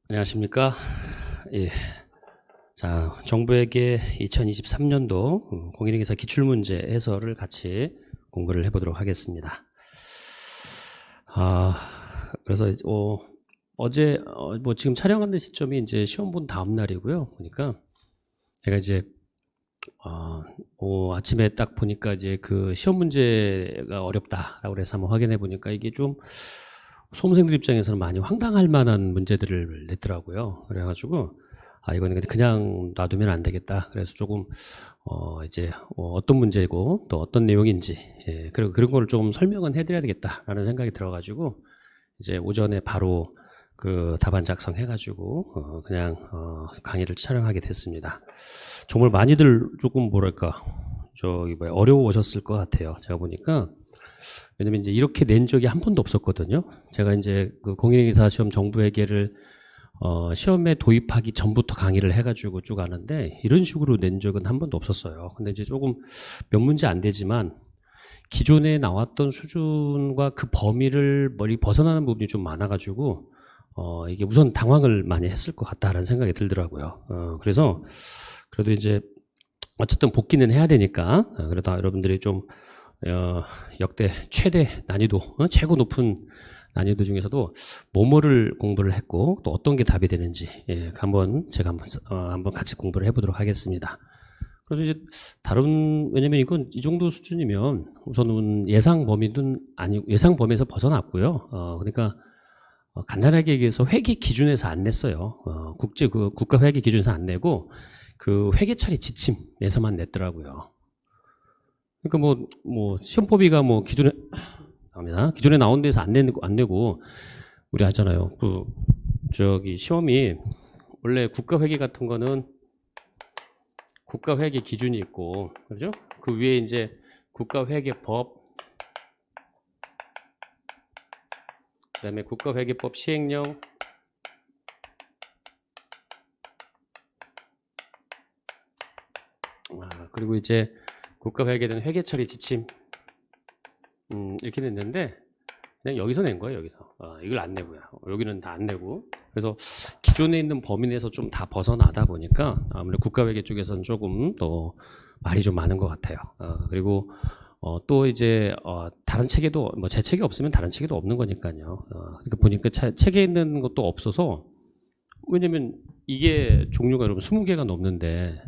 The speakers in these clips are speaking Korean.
안녕하십니까. 예. 자, 정부에게 2023년도 공인중개사 기출문제 해설을 같이 공부를 해보도록 하겠습니다. 그래서 어제 뭐 지금 촬영하는 시점이 이제 시험 본 다음 날이고요. 보니까 제가 이제 아침에 딱 보니까 이제 그 시험 문제가 어렵다라고 해서 한번 확인해 보니까 이게 좀 수험생들 입장에서는 많이 황당할 만한 문제들을 냈더라고요. 그래가지고 이거는 그냥 놔두면 안 되겠다. 그래서 조금 이제 어떤 문제고 또 어떤 내용인지 그리고 그런 걸 좀 설명은 해드려야 되겠다라는 생각이 들어가지고 이제 오전에 바로 그 답안 작성해가지고 그냥 강의를 촬영하게 됐습니다. 정말 많이들 조금 뭐랄까 어려워하셨을 것 같아요. 제가 보니까. 왜냐면 이제 이렇게 낸 적이 한 번도 없었거든요. 제가 이제 그 공인중개사 시험 정부회계를 시험에 도입하기 전부터 강의를 해가지고 쭉 하는데 이런 식으로 낸 적은 한 번도 없었어요. 근데 이제 조금 몇 문제 안 되지만 기존에 나왔던 수준과 그 범위를 멀리 벗어나는 부분이 좀 많아가지고 이게 우선 당황을 많이 했을 것 같다라는 생각이 들더라고요. 그래서 그래도 이제 어쨌든 복귀는 해야 되니까 그래도 여러분들이 좀 역대 최대 난이도, 최고 높은 난이도 중에서도 뭐뭐를 공부를 했고 또 어떤 게 답이 되는지 제가 한번 같이 공부를 해보도록 하겠습니다. 그래서 이제 왜냐면 이건 이 정도 수준이면 우선은 예상 범위에서 벗어났고요. 그러니까 간단하게 얘기해서 회계 기준에서 안 냈어요. 국가 회계 기준에서 안 내고 그 회계 처리 지침에서만 냈더라고요. 그러니까 시험법이가 기존에 나온 데서 안 내고 우리 하잖아요. 시험이 원래 국가회계 같은 거는 국가회계 기준이 있고, 그죠? 그 위에 이제 국가회계법, 그 다음에 국가회계법 시행령, 그리고 이제 국가회계된 회계처리 지침 이렇게 냈는데 그냥 여기서 낸 거예요. 여기서 이걸 안 내고요. 여기는 다 안 내고 그래서 기존에 있는 범위 내에서 좀 다 벗어나다 보니까 아무래도 국가회계 쪽에서는 조금 더 말이 좀 많은 것 같아요. 그리고 또 이제 다른 체계도 제 책이 없으면 다른 체계도 없는 거니까요. 그러니까 보니까 책에 있는 것도 없어서 왜냐면 이게 종류가 여러분 20개가 넘는데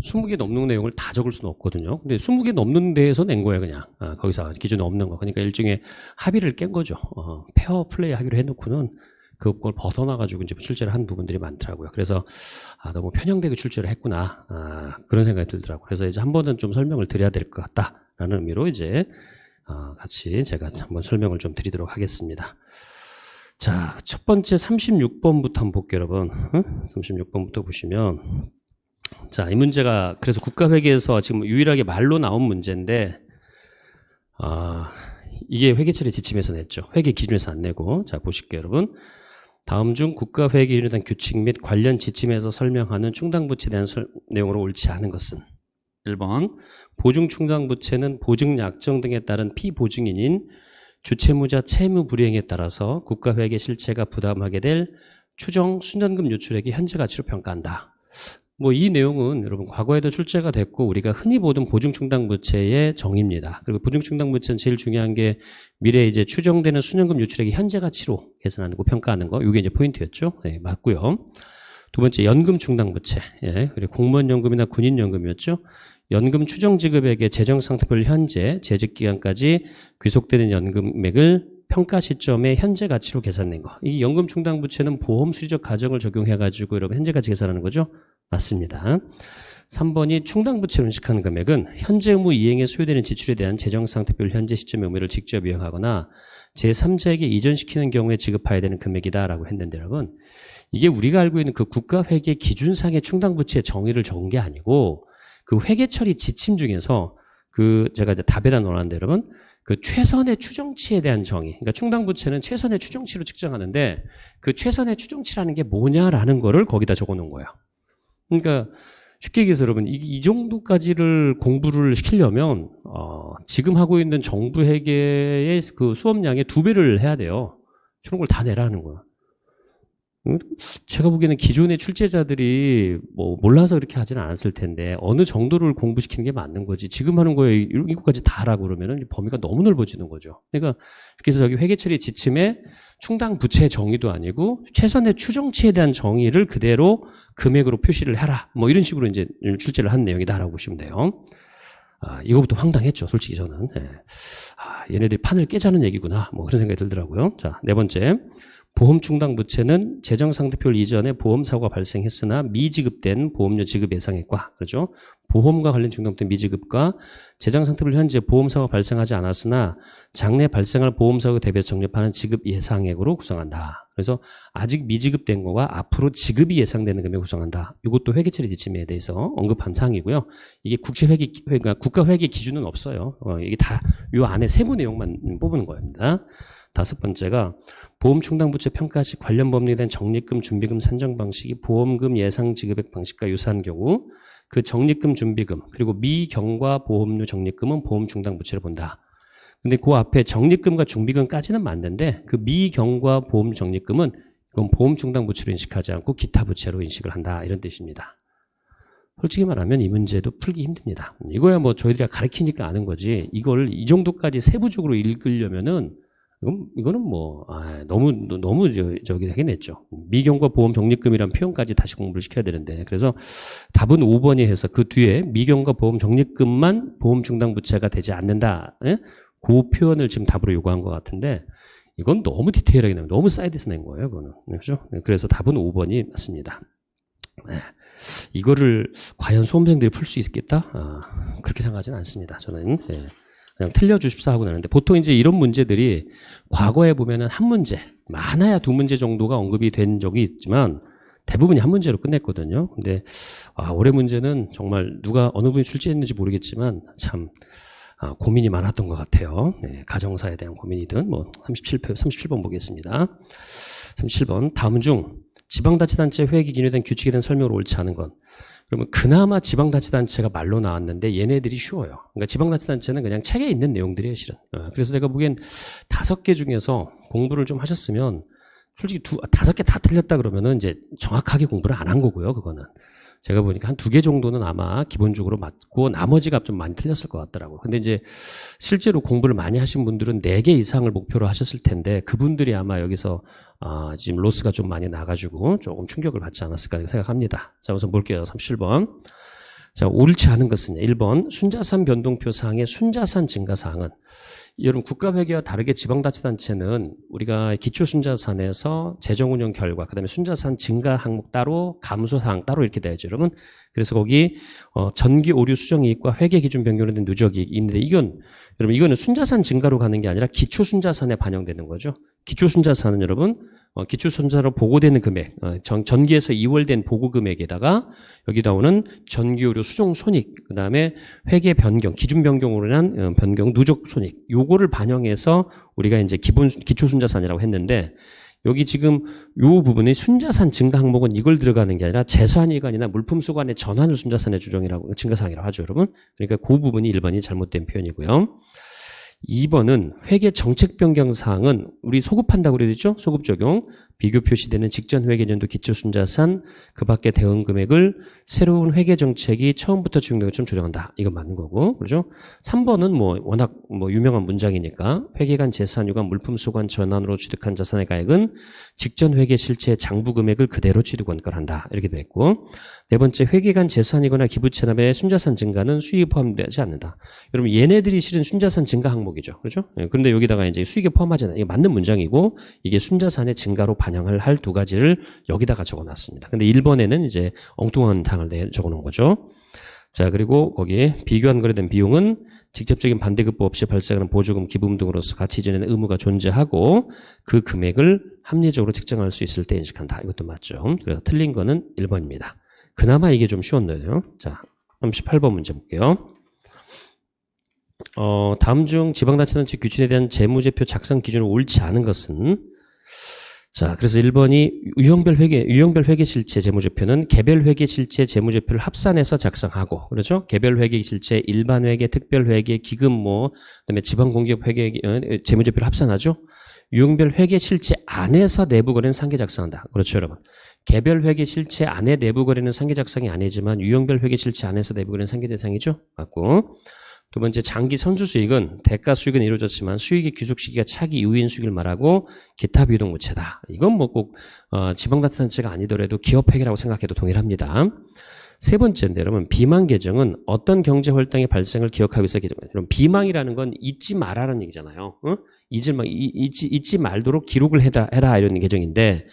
20개 넘는 내용을 다 적을 수는 없거든요. 근데 20개 넘는 데에서 낸 거예요, 그냥. 거기서 기준에 없는 거. 그러니까 일종의 합의를 깬 거죠. 페어 플레이 하기로 해놓고는 그걸 벗어나가지고 이제 출제를 한 부분들이 많더라고요. 그래서, 너무 편향되게 출제를 했구나. 그런 생각이 들더라고요. 그래서 이제 한 번은 좀 설명을 드려야 될 것 같다라는 의미로 이제, 같이 제가 한번 설명을 좀 드리도록 하겠습니다. 자, 첫 번째 36번부터 한번 볼게요, 여러분. 36번부터 보시면, 자, 이 문제가 그래서 국가회계에서 지금 유일하게 말로 나온 문제인데 이게 회계처리 지침에서 냈죠. 회계 기준에서 안 내고. 자, 보실게요, 여러분. 다음 중 국가회계에 대한 규칙 및 관련 지침에서 설명하는 충당부채에 대한 내용으로 옳지 않은 것은 1번 보증충당부채는 보증약정 등에 따른 피보증인인 주채무자 채무 불이행에 따라서 국가회계 실체가 부담하게 될 추정 순연금 유출액이 현재 가치로 평가한다. 이 내용은 여러분 과거에도 출제가 됐고 우리가 흔히 보던 보증충당부채의 정의입니다. 그리고 보증충당부채는 제일 중요한 게 미래에 이제 추정되는 순연금 유출액이 현재 가치로 계산하는 거 평가하는 거. 이게 이제 포인트였죠. 네, 맞고요. 두 번째 연금충당부채. 그리고 공무원연금이나 군인연금이었죠. 연금 추정 지급액의 재정 상태별 현재 재직 기간까지 귀속되는 연금액을 평가 시점에 현재 가치로 계산된 거. 이 연금 충당부채는 보험 수리적 가정을 적용해가지고 여러분 현재 가치 계산하는 거죠? 맞습니다. 3번이 충당부채로 인식하는 금액은 현재 의무 이행에 소요되는 지출에 대한 재정 상태별 현재 시점의 의무를 직접 이행하거나 제3자에게 이전시키는 경우에 지급해야 되는 금액이다라고 했는데 여러분 이게 우리가 알고 있는 그 국가회계 기준상의 충당부채의 정의를 적은 게 아니고 그 회계처리 지침 중에서 제가 이제 답에다 넣어놨는데 여러분 그 최선의 추정치에 대한 정의. 그러니까 충당부채는 최선의 추정치로 측정하는데 그 최선의 추정치라는 게 뭐냐라는 거를 거기다 적어 놓은 거예요. 그러니까 쉽게 얘기해서 여러분 이 정도까지를 공부를 시키려면 지금 하고 있는 정부 회계의 그 수업량의 2배를 해야 돼요. 저런 걸 다 내라는 거야. 제가 보기에는 기존의 출제자들이 뭐 몰라서 그렇게 하지는 않았을 텐데 어느 정도를 공부시키는 게 맞는 거지. 지금 하는 거에 이거까지 다 하라고 그러면은 범위가 너무 넓어지는 거죠. 그러니까 그래서 저기 회계처리 지침에 충당 부채 정의도 아니고 최선의 추정치에 대한 정의를 그대로 금액으로 표시를 해라. 뭐 이런 식으로 이제 출제를 한 내용이다라고 보시면 돼요. 이거부터 황당했죠, 솔직히 저는. 네. 얘네들이 판을 깨자는 얘기구나. 뭐 그런 생각이 들더라고요. 자, 네 번째. 보험 충당 부채는 재정 상태표를 이전에 보험 사고가 발생했으나 미지급된 보험료 지급 예상액과, 그렇죠? 보험과 관련 충당부채 미지급과 재정 상태표를 현재 보험 사고가 발생하지 않았으나 장래 발생할 보험 사고에 대비해서 적립하는 지급 예상액으로 구성한다. 그래서 아직 미지급된 거가 앞으로 지급이 예상되는 금액을 구성한다. 이것도 회계처리 지침에 대해서 언급한 사항이고요. 이게 국가 회계 기준은 없어요. 이게 다 이 안에 세부 내용만 뽑는 겁니다. 다섯 번째가 보험 충당부채 평가 시 관련 법률에 대한 적립금, 준비금 산정 방식이 보험금 예상 지급액 방식과 유사한 경우 그 적립금, 준비금 그리고 미경과 보험료 적립금은 보험 충당부채를 본다. 근데 그 앞에 적립금과 준비금까지는 맞는데 그 미경과 보험 적립금은 이건 보험 충당부채로 인식하지 않고 기타 부채로 인식을 한다. 이런 뜻입니다. 솔직히 말하면 이 문제도 풀기 힘듭니다. 이거야 뭐 저희들이 가르치니까 아는 거지. 이걸 이 정도까지 세부적으로 읽으려면은 이거는 뭐 너무 저기 하긴 했죠. 미경과 보험 적립금이란 표현까지 다시 공부를 시켜야 되는데 그래서 답은 5번이 해서 그 뒤에 미경과 보험 적립금만 보험 충당 부채가 되지 않는다. 예? 그 표현을 지금 답으로 요구한 것 같은데 이건 너무 디테일하게 나면 너무 사이드에서 낸 거예요. 그거는 그렇죠? 그래서 답은 5번이 맞습니다. 네. 이거를 과연 수험생들이 풀 수 있겠다? 그렇게 생각하지는 않습니다. 저는. 예. 그냥 틀려주십사 하고 나는데 보통 이제 이런 문제들이 과거에 보면은 한 문제, 많아야 두 문제 정도가 언급이 된 적이 있지만 대부분이 한 문제로 끝냈거든요. 근데 올해 문제는 정말 누가 어느 분이 출제했는지 모르겠지만 참 고민이 많았던 것 같아요. 네, 가정사에 대한 고민이든 뭐 37번 보겠습니다. 37번 다음 중 지방자치단체 회계 기준에 대한 규칙에 대한 설명으로 옳지 않은 건 그러면 그나마 지방자치단체가 말로 나왔는데 얘네들이 쉬워요. 그러니까 지방자치단체는 그냥 책에 있는 내용들이에요, 실은. 그래서 제가 보기엔 5개 중에서 공부를 좀 하셨으면 솔직히 5개 다 틀렸다 그러면은 이제 정확하게 공부를 안 한 거고요, 그거는. 제가 보니까 한 2개 정도는 아마 기본적으로 맞고 나머지가 좀 많이 틀렸을 것 같더라고요. 근데 이제 실제로 공부를 많이 하신 분들은 4개 이상을 목표로 하셨을 텐데 그분들이 아마 여기서 지금 로스가 좀 많이 나가지고 조금 충격을 받지 않았을까 생각합니다. 자, 우선 볼게요. 37번. 자, 옳지 않은 것은 1번 순자산 변동표 사항의 순자산 증가 사항은 여러분 국가회계와 다르게 지방자치단체는 우리가 기초순자산에서 재정운영 결과 그다음에 순자산 증가 항목 따로 감소사항 따로 이렇게 돼야죠 여러분. 그래서 거기 전기 오류 수정이익과 회계기준 변경에 대한 누적이익이 있는데 여러분 이거는 순자산 증가로 가는 게 아니라 기초순자산에 반영되는 거죠. 기초순자산은 여러분 기초순자로 보고되는 금액 전기에서 이월된 보고금액에다가 여기 나오는 전기오류 수정 손익 그다음에 회계 변경 기준 변경으로 인한 변경 누적 손익 요거를 반영해서 우리가 이제 기초순자산이라고 했는데 여기 지금 요 부분이 순자산 증가 항목은 이걸 들어가는 게 아니라 재산이관이나 물품수관의 전환을 순자산의 주정이라고 증가사항이라고 하죠 여러분. 그러니까 그 부분이 1번이 잘못된 표현이고요. 2번은 회계 정책 변경 사항은 우리 소급한다고 그랬죠? 소급 적용. 비교 표시되는 직전 회계년도 기초순자산 그 밖에 대응 금액을 새로운 회계 정책이 처음부터 적용되는 것처럼 조정한다. 이건 맞는 거고. 그렇죠? 3번은 뭐 워낙 유명한 문장이니까 회계간 재산유관 물품수관 전환으로 취득한 자산의 가액은 직전 회계 실체 장부 금액을 그대로 취득 원가한다. 이렇게 돼 있고. 네 번째 회계간 재산이거나 기부채납의 순자산 증가는 수익에 포함되지 않는다. 여러분 얘네들이 실은 순자산 증가 항목이죠. 그렇죠? 그런데 여기다가 이제 수익에 포함하지 않는다. 이게 맞는 문장이고 이게 순자산의 증가로 반영을 할 2가지를 여기다가 적어놨습니다. 근데 1번에는 이제 엉뚱한 당을 적어놓은 거죠. 자, 그리고 거기에 비교한 거래된 비용은 직접적인 반대급부 없이 발생하는 보조금, 기부금 등으로서 가치 이전에는 의무가 존재하고 그 금액을 합리적으로 측정할 수 있을 때 인식한다. 이것도 맞죠. 그래서 틀린 거는 1번입니다. 그나마 이게 좀 쉬웠네요. 자, 38번 문제 볼게요. 다음 중 지방자치단체 규칙에 대한 재무제표 작성 기준으로 옳지 않은 것은 자, 그래서 1번이 유형별 회계 실체 재무제표는 개별 회계 실체 재무제표를 합산해서 작성하고, 그렇죠? 개별 회계 실체, 일반 회계, 특별 회계, 기금 그다음에 지방 공기업 회계 재무제표를 합산하죠? 유형별 회계 실체 안에서 내부 거래는 상계 작성한다. 그렇죠, 여러분. 개별 회계 실체 안에 내부 거래는 상계 작성이 아니지만 유형별 회계 실체 안에서 내부 거래는 상계 대상이죠. 맞고. 두 번째, 장기 선수 수익은 대가 수익은 이루어졌지만 수익의 귀속 시기가 차기 이후인 수익을 말하고 기타 비용 무채다. 이건 뭐 꼭 지방자치단체가 아니더라도 기업 회계라고 생각해도 동일합니다. 세 번째인데 여러분, 비망 계정은 어떤 경제 활동의 발생을 기억하기 위해서 계정입니다. 여러분, 비망이라는 건 잊지 마라는 얘기잖아요. 잊지 말도록 기록을 해라 이런 계정인데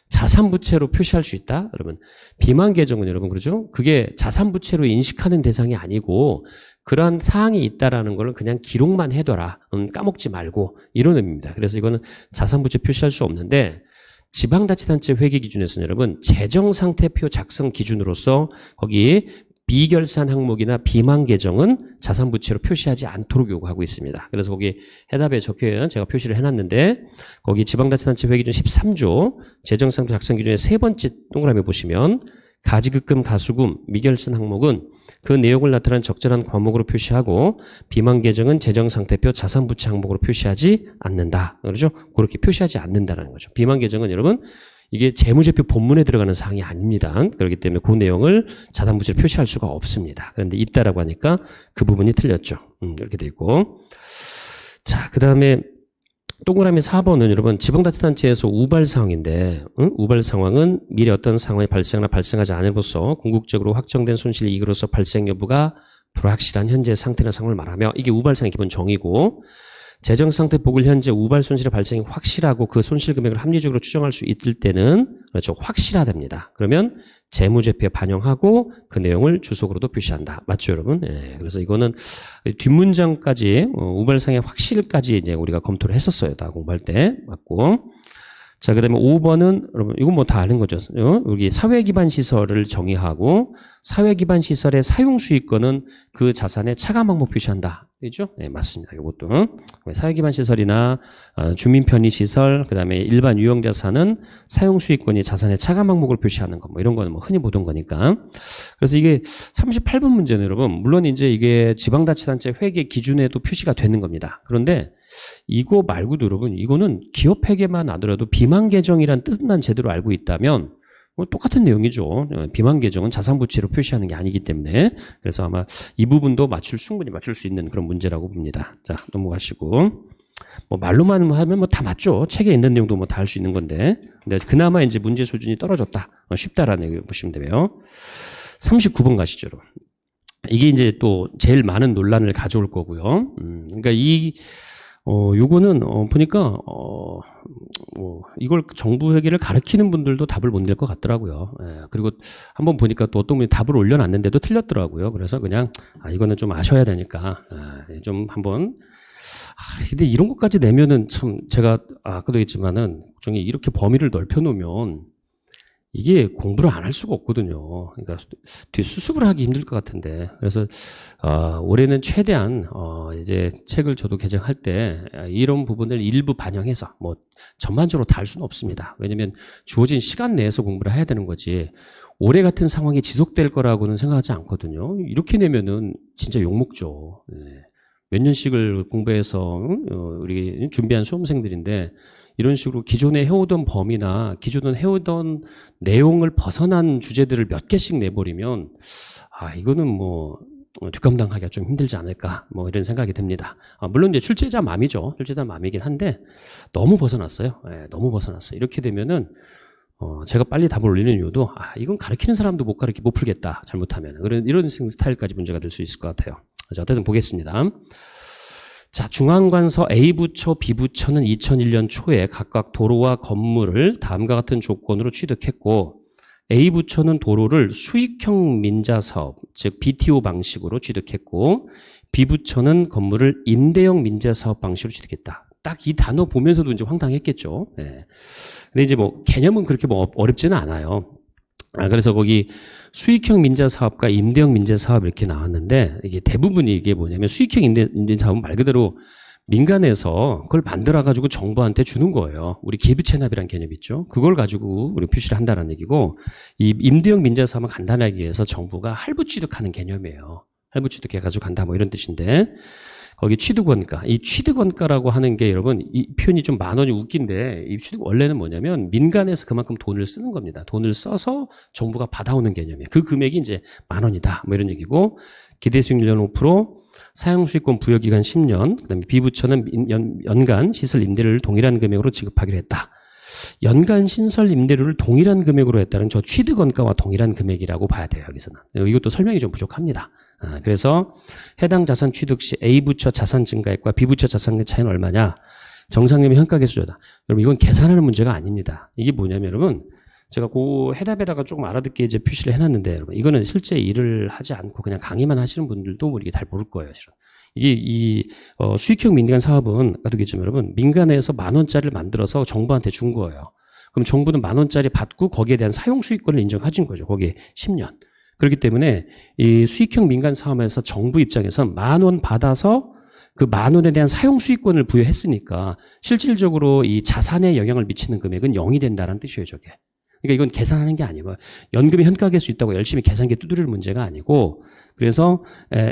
자산부채로 표시할 수 있다? 여러분, 비망 계정은 여러분, 그러죠? 그게 자산부채로 인식하는 대상이 아니고 그러한 사항이 있다라는 걸 그냥 기록만 해둬라. 까먹지 말고 이런 의미입니다. 그래서 이거는 자산부채 표시할 수 없는데 지방자치단체 회계 기준에서는 여러분 재정상태표 작성 기준으로서 거기 비결산 항목이나 비망 계정은 자산부채로 표시하지 않도록 요구하고 있습니다. 그래서 거기 해답에 적혀요. 제가 표시를 해놨는데 거기 지방자치단체 회계 기준 13조 재정상태표 작성 기준의 세 번째 동그라미 보시면 가지급금 가수금 미결산 항목은 그 내용을 나타낸 적절한 과목으로 표시하고 비망 계정은 재정상태표 자산부채 항목으로 표시하지 않는다. 그렇죠? 그렇게 표시하지 않는다라는 거죠. 비망 계정은 여러분 이게 재무제표 본문에 들어가는 사항이 아닙니다. 그렇기 때문에 그 내용을 자산부채로 표시할 수가 없습니다. 그런데 있다라고 하니까 그 부분이 틀렸죠. 이렇게 돼 있고. 자, 그 다음에 동그라미 4번은 여러분 지방자치단체에서 우발 상황인데 우발 상황은 미래 어떤 상황이 발생하나 발생하지 않음으로써 궁극적으로 확정된 손실 이익으로서 발생 여부가 불확실한 현재 상태나 상황을 말하며 이게 우발 상황의 기본 정의고 재정상태 보글 현재 우발 손실의 발생이 확실하고 그 손실 금액을 합리적으로 추정할 수 있을 때는 그렇죠 확실하답니다. 그러면 재무제표에 반영하고 그 내용을 주석으로도 표시한다. 맞죠, 여러분? 예, 그래서 이거는 뒷문장까지 우발상의 확실까지 이제 우리가 검토를 했었어요. 다 공부할 때 맞고. 자, 그다음에 5번은 여러분 이건 뭐 다 아는 거죠. 여기 사회 기반 시설을 정의하고 사회 기반 시설의 사용 수익권은 그 자산의 차감 항목 표시한다. 그렇죠? 네, 맞습니다. 이것도 사회 기반 시설이나 주민 편의 시설, 그다음에 일반 유형 자산은 사용 수익권이 자산의 차감 항목을 표시하는 거, 뭐 이런 거는 뭐 흔히 보던 거니까. 그래서 이게 38번 문제는 여러분 물론 이제 이게 지방자치단체 회계 기준에도 표시가 되는 겁니다. 그런데 이거 말고도 여러분 이거는 기업 회계만 하더라도 비망 계정이란 뜻만 제대로 알고 있다면 뭐 똑같은 내용이죠. 비망 계정은 자산부채로 표시하는 게 아니기 때문에 그래서 아마 이 부분도 충분히 맞출 수 있는 그런 문제라고 봅니다. 자, 넘어가시고 뭐 말로만 하면 뭐 다 맞죠. 책에 있는 내용도 뭐 다 할 수 있는 건데 근데 그나마 이제 문제 수준이 떨어졌다. 쉽다라는 얘기 보시면 되고요. 39번 가시죠, 여러분. 이게 이제 또 제일 많은 논란을 가져올 거고요. 그러니까 요거는, 보니까, 이걸 정부 회계를 가르치는 분들도 답을 못 낼 것 같더라고요. 예, 그리고 한번 보니까 또 어떤 분이 답을 올려놨는데도 틀렸더라고요. 그래서 그냥, 이거는 좀 아셔야 되니까, 좀 한번, 근데 이런 것까지 내면은 참, 제가 아까도 했지만은, 정말 이렇게 범위를 넓혀놓으면, 이게 공부를 안 할 수가 없거든요. 그러니까 수습을 하기 힘들 것 같은데. 그래서, 올해는 최대한, 이제 책을 저도 개정할 때 이런 부분을 일부 반영해서 뭐 전반적으로 다 할 수는 없습니다. 왜냐면 주어진 시간 내에서 공부를 해야 되는 거지. 올해 같은 상황이 지속될 거라고는 생각하지 않거든요. 이렇게 내면은 진짜 욕먹죠. 네. 몇 년씩을 공부해서 우리 준비한 수험생들인데 이런 식으로 기존에 해오던 범위나 기존에 해오던 내용을 벗어난 주제들을 몇 개씩 내버리면 이거는 뭐 뒷감당하기가 좀 힘들지 않을까 뭐 이런 생각이 듭니다. 물론 이제 출제자 맘이죠. 출제자 맘이긴 한데 너무 벗어났어요. 네, 너무 벗어났어요. 이렇게 되면은 제가 빨리 답을 올리는 이유도 이건 가르치는 사람도 못 풀겠다 잘못하면 이런 스타일까지 문제가 될 수 있을 것 같아요. 자, 어쨌든 보겠습니다. 자, 중앙관서 A부처, B부처는 2001년 초에 각각 도로와 건물을 다음과 같은 조건으로 취득했고 A부처는 도로를 수익형 민자사업, 즉 BTO 방식으로 취득했고 B부처는 건물을 임대형 민자사업 방식으로 취득했다. 딱 이 단어 보면서도 이제 황당했겠죠. 네. 근데 이제 뭐 개념은 그렇게 뭐 어렵지는 않아요. 그래서 거기 수익형 민자사업과 임대형 민자사업 이렇게 나왔는데 이게 대부분이 이게 뭐냐면 수익형 임대사업은 말 그대로 민간에서 그걸 만들어가지고 정부한테 주는 거예요. 우리 기부채납이라는 개념 있죠. 그걸 가지고 우리 표시를 한다는 얘기고 이 임대형 민자사업은 간단하게 해서 정부가 할부 취득하는 개념이에요. 할부 취득해가지고 간다 뭐 이런 뜻인데 거기 취득원가. 이 취득원가라고 하는 게 여러분 이 표현이 좀 만 원이 웃긴데 이 취득 원래는 뭐냐면 민간에서 그만큼 돈을 쓰는 겁니다. 돈을 써서 정부가 받아오는 개념이에요. 그 금액이 이제 만 원이다. 뭐 이런 얘기고 기대 수익률 5%, 사용 수익권 부여 기간 10년, 그다음에 비부처는 연간 시설 임대료를 동일한 금액으로 지급하기로 했다. 연간 신설 임대료를 동일한 금액으로 했다는 저 취득원가와 동일한 금액이라고 봐야 돼요. 여기서는. 이것도 설명이 좀 부족합니다. 그래서 해당 자산 취득 시 A부처 자산 증가액과 B부처 자산의 차이는 얼마냐? 정상금의 현가계수조다. 여러분 이건 계산하는 문제가 아닙니다. 이게 뭐냐면 여러분 제가 그 해답에다가 조금 알아듣게 이제 표시를 해놨는데 여러분 이거는 실제 일을 하지 않고 그냥 강의만 하시는 분들도 이게 잘 모를 거예요. 실은. 이게 수익형 민간 사업은 아까도 얘기했지만 여러분 민간에서 만 원짜리를 만들어서 정부한테 준 거예요. 그럼 정부는 만 원짜리 받고 거기에 대한 사용 수익권을 인정해준 거죠. 거기에 10년. 그렇기 때문에 이 수익형 민간 사업에서 정부 입장에서는 만 원 받아서 그 만 원에 대한 사용 수익권을 부여했으니까 실질적으로 이 자산에 영향을 미치는 금액은 0이 된다는 뜻이에요. 저게. 그러니까 이건 계산하는 게 아니고 연금이 현가계수 있다고 열심히 계산기 두드릴 문제가 아니고 그래서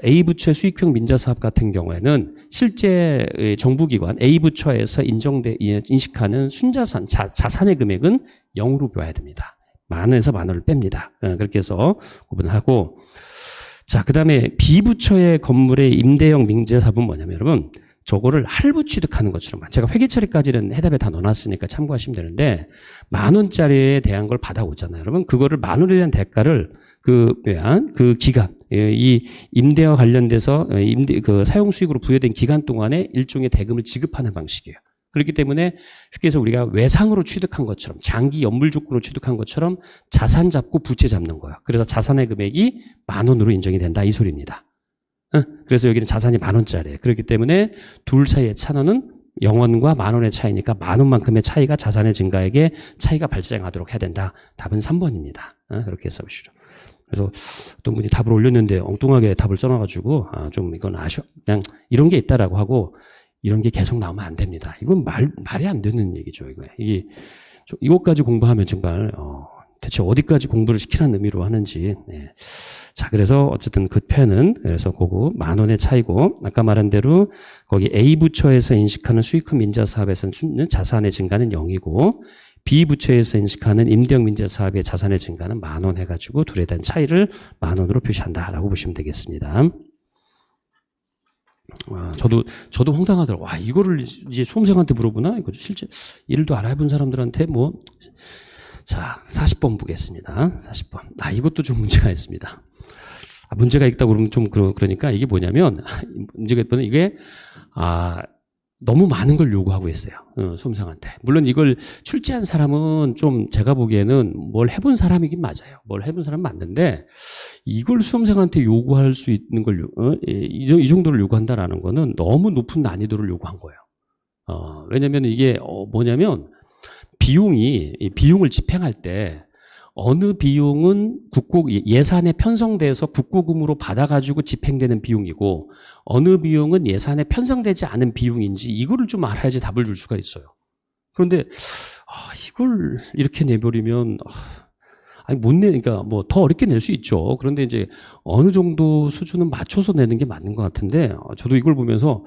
A부처의 수익형 민자사업 같은 경우에는 실제 정부기관 A부처에서 인식하는 순자산, 자산의 금액은 0으로 봐야 됩니다. 만 원에서 만 원을 뺍니다. 그렇게 해서 구분하고 자, 그 다음에 B부처의 건물의 임대형 민자사업은 뭐냐면 여러분 저거를 할부 취득하는 것처럼 제가 회계 처리까지는 해답에 다 넣어놨으니까 참고하시면 되는데 만 원짜리에 대한 걸 받아오잖아요. 여러분 그거를 만 원에 대한 대가를 그 기간 이 임대와 관련돼서 그 사용 수익으로 부여된 기간 동안에 일종의 대금을 지급하는 방식이에요. 그렇기 때문에 쉽게 해서 우리가 외상으로 취득한 것처럼 장기 연물 조건으로 취득한 것처럼 자산 잡고 부채 잡는 거예요. 그래서 자산의 금액이 만 원으로 인정이 된다 이 소리입니다. 그래서 여기는 자산이 만 원짜리예요. 그렇기 때문에 둘 사이의 차이는 0원과 만 원의 차이니까 만 원만큼의 차이가 자산의 증가액에 차이가 발생하도록 해야 된다. 답은 3번입니다. 그렇게 써보시죠. 그래서 어떤 분이 답을 올렸는데 엉뚱하게 답을 써놔가지고 좀 이건 그냥 이런 게 있다라고 하고 이런 게 계속 나오면 안 됩니다. 이건 말이 안 되는 얘기죠. 이것까지 공부하면 정말 대체 어디까지 공부를 시키라는 의미로 하는지. 네. 자, 그래서 어쨌든 그 표현은 그래서 그거 만 원의 차이고 아까 말한 대로 거기 A부처에서 인식하는 수익형 민자사업에서는 자산의 증가는 0이고 B부처에서 인식하는 임대형 민자사업의 자산의 증가는 만 원 해가지고 둘에 대한 차이를 만 원으로 표시한다라고 보시면 되겠습니다. 저도 황당하더라고요. 와, 이거를 이제 수험생한테 물어보나? 이거 실제 일도 안 해본 사람들한테 자, 40번 보겠습니다. 40번. 이것도 좀 문제가 있습니다. 문제가 있다고 그러면 좀 그러니까 이게 뭐냐면, 문제가 있다면 이게, 너무 많은 걸 요구하고 있어요. 수험생한테. 물론 이걸 출제한 사람은 좀 제가 보기에는 뭘 해본 사람이긴 맞아요. 뭘 해본 사람은 맞는데, 이걸 수험생한테 요구할 수 있는 걸, 이 정도를 요구한다라는 거는 너무 높은 난이도를 요구한 거예요. 왜냐면 이게, 뭐냐면, 비용을 집행할 때 어느 비용은 예산에 편성돼서 국고금으로 받아가지고 집행되는 비용이고 어느 비용은 예산에 편성되지 않은 비용인지 이거를 좀 알아야지 답을 줄 수가 있어요. 그런데 이걸 이렇게 내버리면 그러니까 더 어렵게 낼 수 있죠. 그런데 이제 어느 정도 수준은 맞춰서 내는 게 맞는 것 같은데 저도 이걸 보면서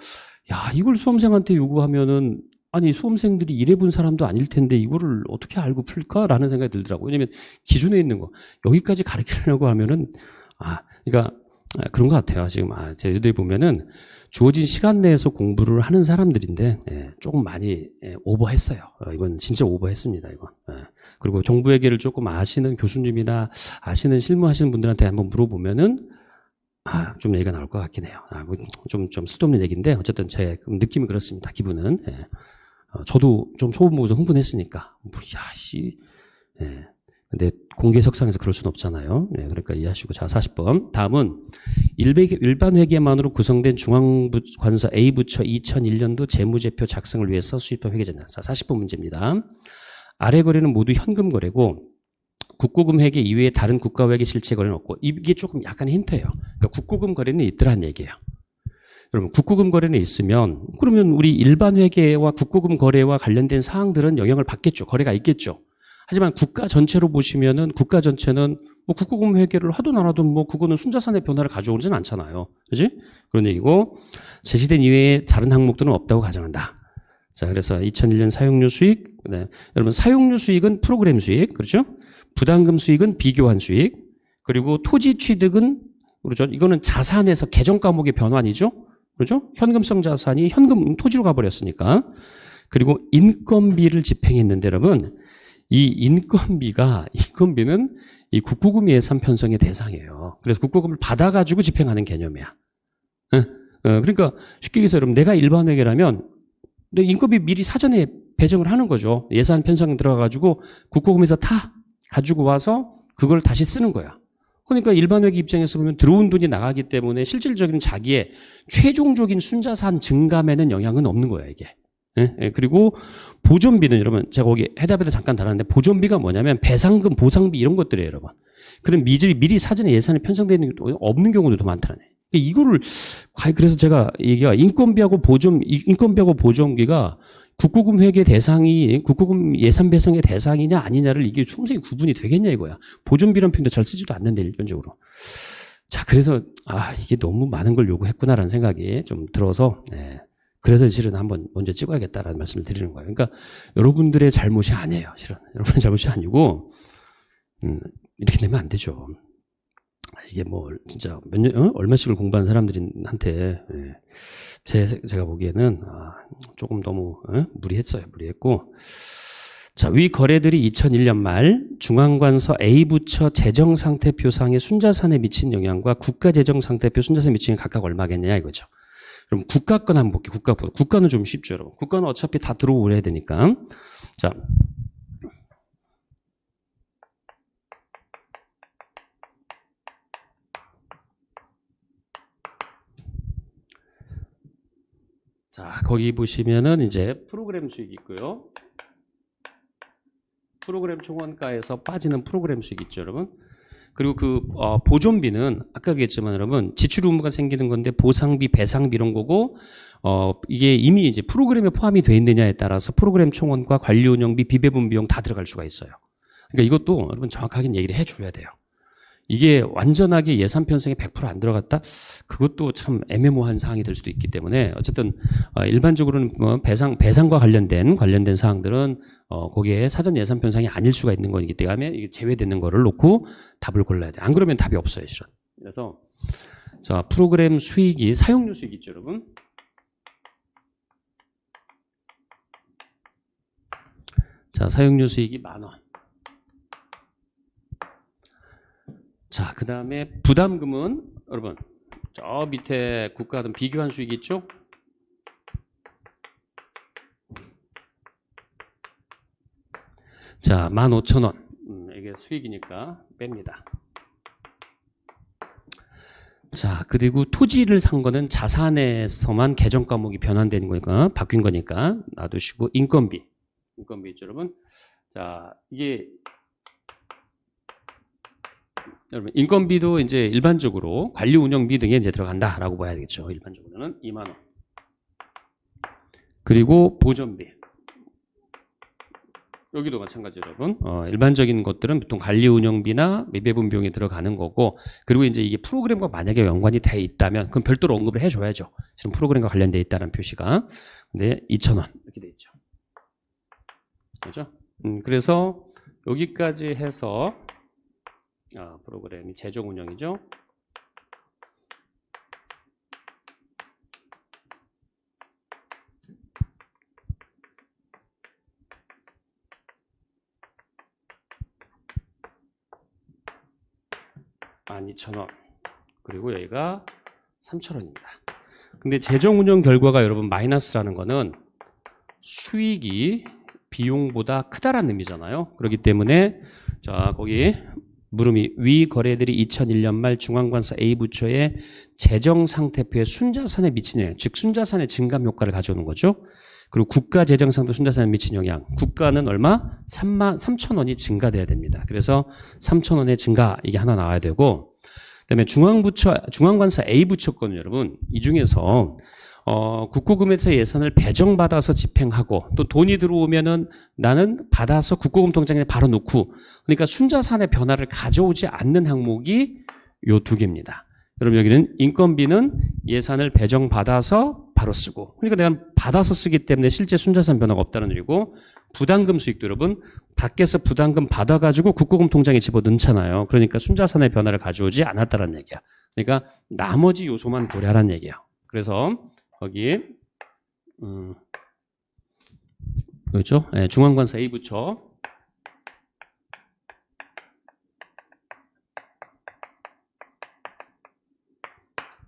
이걸 수험생한테 요구하면은 아니 수험생들이 일해본 사람도 아닐 텐데 이거를 어떻게 알고 풀까라는 생각이 들더라고요. 왜냐하면 기준에 있는 거 여기까지 가르치려고 하면은 그러니까 그런 것 같아요. 지금 저희들이 보면은 주어진 시간 내에서 공부를 하는 사람들인데 조금 많이 오버했어요. 이건 진짜 오버했습니다. 이건. 그리고 정부회계를 조금 아시는 교수님이나 아시는 실무하시는 분들한테 한번 물어보면은 좀 얘기가 나올 것 같긴 해요. 좀 쓸데없는 얘기인데 어쨌든 제 느낌이 그렇습니다. 기분은. 저도 좀 소문 보고서 흥분했으니까. 근데 공개 석상에서 그럴 수는 없잖아요. 그러니까 이해하시고. 자, 40번. 다음은 일반 회계만으로 구성된 중앙관서 A부처 2001년도 재무제표 작성을 위해서 수집한 회계자입니다. 자, 40번 문제입니다. 아래 거래는 모두 현금 거래고 국고금 회계 이외에 다른 국가회계 실체 거래는 없고 이게 조금 약간 힌트예요. 그러니까 국고금 거래는 있더란 얘기예요. 여러분 국고금 거래는 있으면 그러면 우리 일반 회계와 국고금 거래와 관련된 사항들은 영향을 받겠죠. 거래가 있겠죠. 하지만 국가 전체로 보시면은 국가 전체는 뭐 국고금 회계를 하든 안 하든 뭐 그거는 순자산의 변화를 가져오진 않잖아요. 그지? 그런 얘기고, 제시된 이외에 다른 항목들은 없다고 가정한다. 자, 그래서 2001년 사용료 수익, 네. 여러분 사용료 수익은 프로그램 수익, 그렇죠? 부담금 수익은 비교환 수익, 그리고 토지 취득은 그렇죠? 이거는 자산에서 계정 과목의 변환이죠, 그렇죠? 현금성 자산이 현금 토지로 가버렸으니까. 그리고 인건비를 집행했는데 여러분, 이 인건비는 이 국고금 예산 편성의 대상이에요. 그래서 국고금을 받아가지고 집행하는 개념이야. 그러니까 쉽게 얘기해서 여러분, 내가 일반 회계라면 내 인건비 미리 사전에 배정을 하는 거죠. 예산 편성 들어가가지고 국고금에서 다 가지고 와서 그걸 다시 쓰는 거야. 그러니까 일반 회계 입장에서 보면 들어온 돈이 나가기 때문에 실질적인 자기의 최종적인 순자산 증감에는 영향은 없는 거야, 이게. 그리고 보존비는 여러분, 제가 거기 해답에도 잠깐 달았는데, 보존비가 뭐냐면 배상금, 보상비 이런 것들이에요, 여러분. 그럼 미리 사전에 예산이 편성되는 게 없는 경우도 더 많다네. 이거를 그래서 제가 얘기가 인건비하고 보존비가 국고금 회계 대상이 국고금 예산 배상의 대상이냐 아니냐를 이게 충분히 구분이 되겠냐 이거야. 보존비란 표현도 잘 쓰지도 않는데 일반적으로. 자, 그래서 이게 너무 많은 걸 요구했구나라는 생각이 좀 들어서, 네. 그래서 실은 한번 먼저 찍어야겠다라는 말씀을 드리는 거예요. 그러니까 여러분들의 잘못이 아니에요. 실은 여러분의 잘못이 아니고 이렇게 되면 안 되죠. 이게 뭐 진짜 몇 년, 얼마씩을 공부한 사람들한테 제가 보기에는 조금 너무 무리했어요. 무리했고, 자, 위 거래들이 2001년 말 중앙관서 A부처 재정상태표상의 순자산에 미친 영향과 국가재정상태표 순자산에 미친 게 각각 얼마겠냐 이거죠. 그럼 국가 건 한번 볼게요. 국가는 좀 쉽죠, 여러분. 국가는 어차피 다 들어오래 되니까. 자. 자, 거기 보시면은 이제 프로그램 수익이 있고요. 프로그램 총원가에서 빠지는 프로그램 수익 있죠, 여러분. 그리고 보존비는 아까 얘기했지만 여러분, 지출 의무가 생기는 건데 보상비, 배상비 이런 거고, 이게 이미 이제 프로그램에 포함이 돼 있느냐에 따라서 프로그램 총원과 관리 운영비, 비배분 비용 다 들어갈 수가 있어요. 그러니까 이것도 여러분 정확하게 얘기를 해줘야 돼요. 이게 완전하게 예산 편성에 100% 안 들어갔다? 그것도 참 애매모호한 사항이 될 수도 있기 때문에 어쨌든 일반적으로는 뭐 배상과 관련된 사항들은 거기에 사전 예산 편성이 아닐 수가 있는 거기 때문에 이게 제외되는 거를 놓고 답을 골라야 돼. 안 그러면 답이 없어요, 실은. 그래서 자, 프로그램 수익이 사용료 수익 있죠, 여러분. 자, 사용료 수익이 10,000원. 자, 그 다음에 부담금은 여러분 저 밑에 국가든 비교한 수익이 있죠? 자, 15,000원. 이게 수익이니까 뺍니다. 자, 그리고 토지를 산 거는 자산에서만 계정 과목이 변환되는 거니까 바뀐 거니까 놔두시고, 인건비 있죠, 여러분. 자, 이게 여러분, 인건비도 이제 일반적으로 관리 운영비 등에 이제 들어간다라고 봐야 되겠죠. 일반적으로는 20,000원. 그리고 보존비. 여기도 마찬가지 여러분. 일반적인 것들은 보통 관리 운영비나 미배분 비용이 들어가는 거고, 그리고 이제 이게 프로그램과 만약에 연관이 돼 있다면 그럼 별도로 언급을 해줘야죠. 지금 프로그램과 관련돼 있다는 표시가. 근데 2,000원 이렇게 돼 있죠. 그렇죠? 그래서 여기까지 해서 프로그램이 재정 운영이죠. $12,000원. 그리고 여기가 3,000원입니다. 근데 재정 운영 결과가 여러분 마이너스라는 거는 수익이 비용보다 크다라는 의미잖아요. 그렇기 때문에 자, 거기 물음이 위 거래들이 2001년 말 중앙관서 A부처의 재정상태표의 순자산에 미친 영향, 즉 순자산의 증감 효과를 가져오는 거죠. 그리고 국가 재정상도 순자산에 미친 영향, 국가는 얼마? 33,000원이 증가돼야 됩니다. 그래서 3,000원의 증가, 이게 하나 나와야 되고, 그다음에 중앙관서 A부처 거는 여러분 이 중에서 국고금에서 예산을 배정받아서 집행하고 또 돈이 들어오면은 나는 받아서 국고금 통장에 바로 넣고 그러니까 순자산의 변화를 가져오지 않는 항목이 요 두 개입니다. 여러분 여기는 인건비는 예산을 배정받아서 바로 쓰고 그러니까 내가 받아서 쓰기 때문에 실제 순자산 변화가 없다는 얘기고 부담금 수익도 여러분 밖에서 부담금 받아가지고 국고금 통장에 집어넣잖아요. 그러니까 순자산의 변화를 가져오지 않았다는 얘기야. 그러니까 나머지 요소만 고려하라는 얘기예요. 그래서 거기 그렇죠? 네, 중앙관사 A부처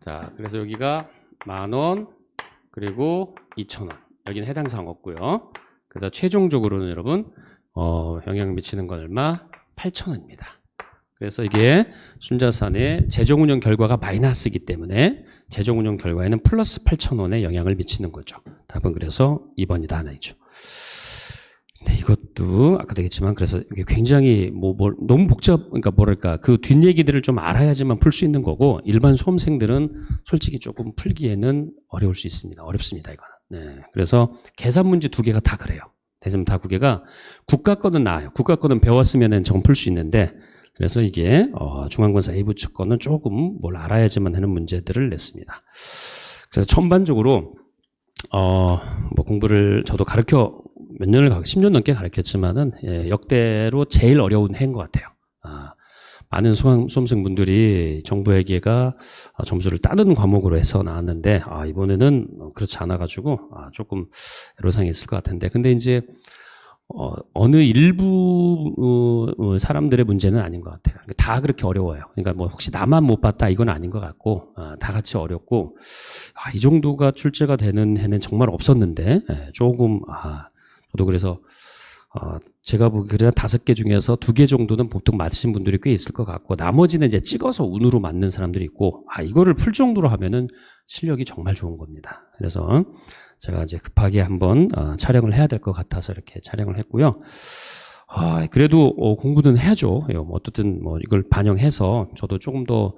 자, 그래서 여기가 10,000원 그리고 2,000원 여기는 해당 사항 없고요. 그래서 최종적으로는 여러분 영향을 미치는 건 얼마? 8,000원입니다. 그래서 이게 순자산의 재정운용 결과가 마이너스이기 때문에 재정운용 결과에는 플러스 8,000원의 영향을 미치는 거죠. 답은 그래서 2번이다 하나이죠. 네, 이것도 아까도 얘기했지만 그래서 이게 굉장히 너무 그러니까 뭐랄까 그 뒷얘기들을 좀 알아야지만 풀 수 있는 거고 일반 수험생들은 솔직히 조금 풀기에는 어려울 수 있습니다. 어렵습니다, 이거는. 네, 그래서 계산 문제 두 개가 다 그래요. 대부분 다 두 개가 국가 거는 나아요. 국가 거는 배웠으면은 정 풀 수 있는데 그래서 이게 중앙관사 A부처 거는 조금 뭘 알아야지만 하는 문제들을 냈습니다. 그래서 전반적으로 뭐 공부를 저도 몇 년을 10년 넘게 가르쳤지만은 역대로 제일 어려운 해인 것 같아요. 많은 수험생분들이 정보회계가 점수를 따는 과목으로 해서 나왔는데 이번에는 그렇지 않아가지고 조금 애로사항이 있을 것 같은데 근데 이제 어느 일부 사람들의 문제는 아닌 것 같아요. 다 그렇게 어려워요. 그러니까 뭐 혹시 나만 못 봤다 이건 아닌 것 같고 다 같이 어렵고 이 정도가 출제가 되는 해는 정말 없었는데 조금 저도 그래서 제가 보기에는 5개 중에서 2개 정도는 보통 맞히신 분들이 꽤 있을 것 같고 나머지는 이제 찍어서 운으로 맞는 사람들이 있고 그거를 풀 정도로 하면은 실력이 정말 좋은 겁니다. 그래서 제가 이제 급하게 한번 촬영을 해야 될 것 같아서 이렇게 촬영을 했고요. 그래도 공부는 해야죠. 어떻든 뭐 이걸 반영해서 저도 조금 더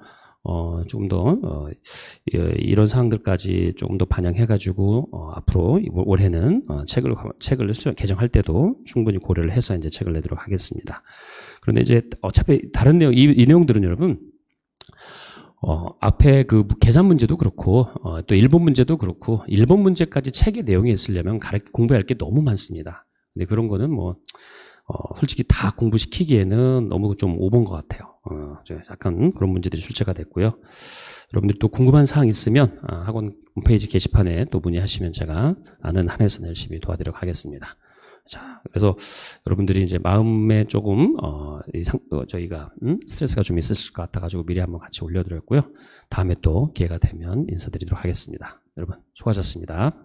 이런 사항들까지 조금 더 반영해가지고 앞으로 올해는 책을 개정할 때도 충분히 고려를 해서 이제 책을 내도록 하겠습니다. 그런데 이제 어차피 다른 내용 이 내용들은 여러분 앞에 그 계산 문제도 그렇고 또 일본 문제도 그렇고 일본 문제까지 책의 내용이 있으려면 공부할 게 너무 많습니다. 근데 그런 거는 뭐 솔직히 다 공부시키기에는 너무 좀 오버인 것 같아요. 약간 그런 문제들이 출제가 됐고요. 여러분들이 또 궁금한 사항 있으면 학원 홈페이지 게시판에 또 문의하시면 제가 아는 한에서 열심히 도와드리도록 하겠습니다. 자, 그래서 여러분들이 이제 마음에 조금 저희가 스트레스가 좀 있으실 것 같아가지고 미리 한번 같이 올려드렸고요. 다음에 또 기회가 되면 인사드리도록 하겠습니다. 여러분 수고하셨습니다.